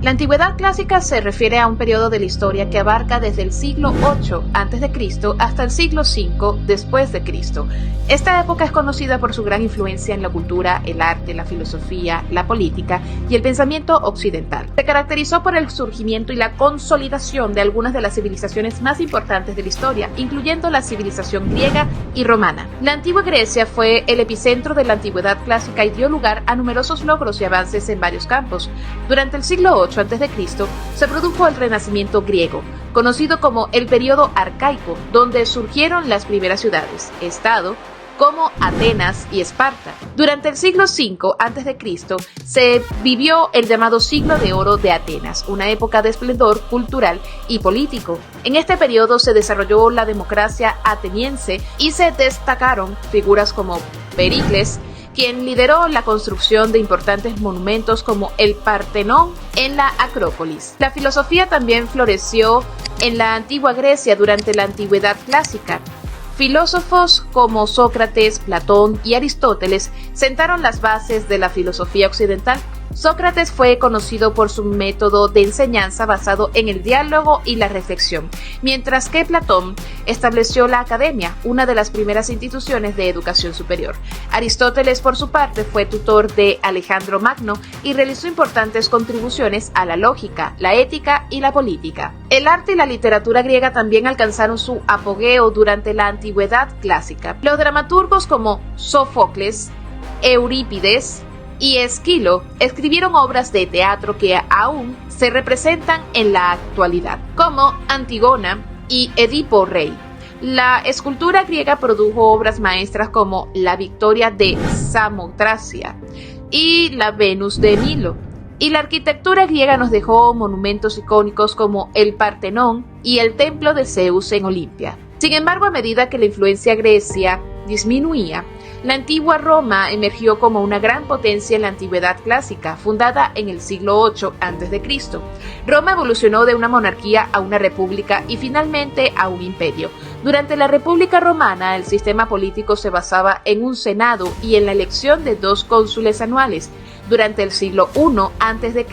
La antigüedad clásica se refiere a un periodo de la historia que abarca desde el siglo VIII a.C. hasta el siglo V después de Cristo. Esta época es conocida por su gran influencia en la cultura, el arte, la filosofía, la política y el pensamiento occidental. Se caracterizó por el surgimiento y la consolidación de algunas de las civilizaciones más importantes de la historia, incluyendo la civilización griega y romana. La antigua Grecia fue el epicentro de la antigüedad clásica y dio lugar a numerosos logros y avances en varios campos. Durante el siglo VIII a.C. se produjo el Renacimiento griego, conocido como el período arcaico, donde surgieron las primeras ciudades, estado, como Atenas y Esparta. Durante el siglo V a.C. se vivió el llamado Siglo de Oro de Atenas, una época de esplendor cultural y político. En este periodo se desarrolló la democracia ateniense y se destacaron figuras como Pericles, quien lideró la construcción de importantes monumentos como el Partenón en la Acrópolis. La filosofía también floreció en la antigua Grecia durante la antigüedad clásica. Filósofos como Sócrates, Platón y Aristóteles sentaron las bases de la filosofía occidental. Sócrates fue conocido por su método de enseñanza basado en el diálogo y la reflexión, mientras que Platón estableció la academia, una de las primeras instituciones de educación superior. Aristóteles, por su parte, fue tutor de Alejandro Magno y realizó importantes contribuciones a la lógica, la ética y la política. El arte y la literatura griega también alcanzaron su apogeo durante la antigüedad clásica. Los dramaturgos como Sófocles, Eurípides y Esquilo escribieron obras de teatro que aún se representan en la actualidad, como Antígona y Edipo Rey. La escultura griega produjo obras maestras como la Victoria de Samotracia y la Venus de Milo. Y la arquitectura griega nos dejó monumentos icónicos como el Partenón y el Templo de Zeus en Olimpia. Sin embargo, a medida que la influencia grecia disminuía, la antigua Roma emergió como una gran potencia en la antigüedad clásica, fundada en el siglo VIII a.C. Roma evolucionó de una monarquía a una república y finalmente a un imperio. Durante la República Romana, el sistema político se basaba en un senado y en la elección de 2 cónsules anuales. Durante el siglo I a.C.,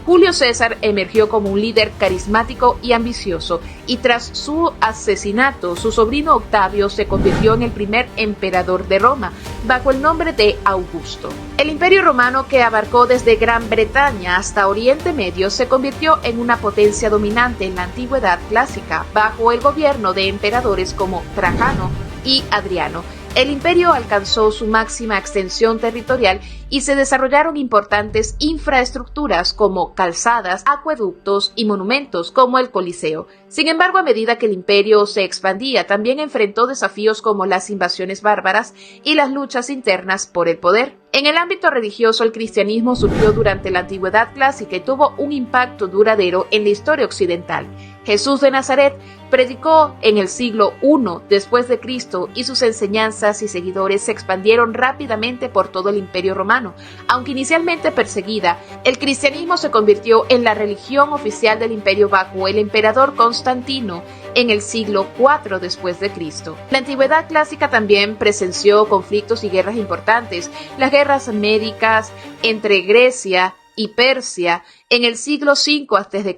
Julio César emergió como un líder carismático y ambicioso, y tras su asesinato, su sobrino Octavio se convirtió en el primer emperador de Roma, bajo el nombre de Augusto. El Imperio Romano, que abarcó desde Gran Bretaña hasta Oriente Medio, se convirtió en una potencia dominante en la antigüedad clásica, bajo el gobierno de emperadores como Trajano y Adriano. El imperio alcanzó su máxima extensión territorial y se desarrollaron importantes infraestructuras como calzadas, acueductos y monumentos como el Coliseo. Sin embargo, a medida que el imperio se expandía, también enfrentó desafíos como las invasiones bárbaras y las luchas internas por el poder. En el ámbito religioso, el cristianismo surgió durante la antigüedad clásica y tuvo un impacto duradero en la historia occidental. Jesús de Nazaret predicó en el siglo I después de Cristo y sus enseñanzas y seguidores se expandieron rápidamente por todo el Imperio Romano. Aunque inicialmente perseguida, el cristianismo se convirtió en la religión oficial del imperio bajo el emperador Constantino en el siglo IV después de Cristo. La antigüedad clásica también presenció conflictos y guerras importantes. Las guerras médicas entre Grecia y Persia en el siglo V a.C.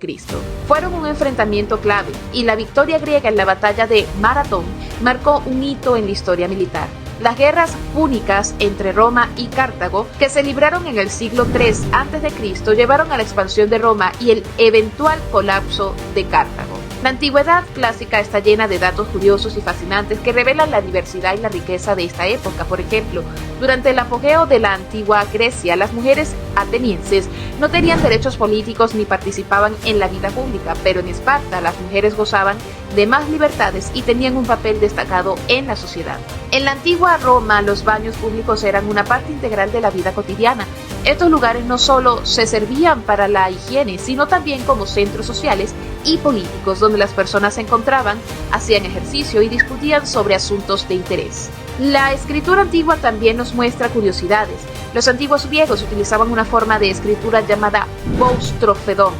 fueron un enfrentamiento clave, y la victoria griega en la batalla de Maratón marcó un hito en la historia militar. Las guerras púnicas entre Roma y Cartago, que se libraron en el siglo III a.C., llevaron a la expansión de Roma y el eventual colapso de Cartago. La antigüedad clásica está llena de datos curiosos y fascinantes que revelan la diversidad y la riqueza de esta época. Por ejemplo, durante el apogeo de la antigua Grecia, las mujeres atenienses no tenían derechos políticos ni participaban en la vida pública, pero en Esparta las mujeres gozaban de más libertades y tenían un papel destacado en la sociedad. En la antigua Roma, los baños públicos eran una parte integral de la vida cotidiana. Estos lugares no solo se servían para la higiene, sino también como centros sociales y políticos donde las personas se encontraban, hacían ejercicio y discutían sobre asuntos de interés. La escritura antigua también nos muestra curiosidades. Los antiguos griegos utilizaban una forma de escritura llamada boustrofedon,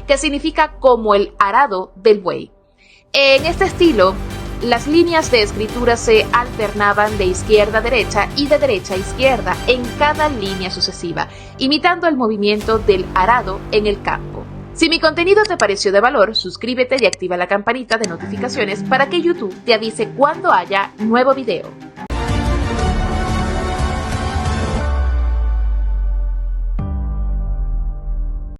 que significa como el arado del buey. En este estilo, Las líneas de escritura se alternaban de izquierda a derecha y de derecha a izquierda en cada línea sucesiva, imitando el movimiento del arado en el campo. Si mi contenido te pareció de valor, suscríbete y activa la campanita de notificaciones para que YouTube te avise cuando haya nuevo video.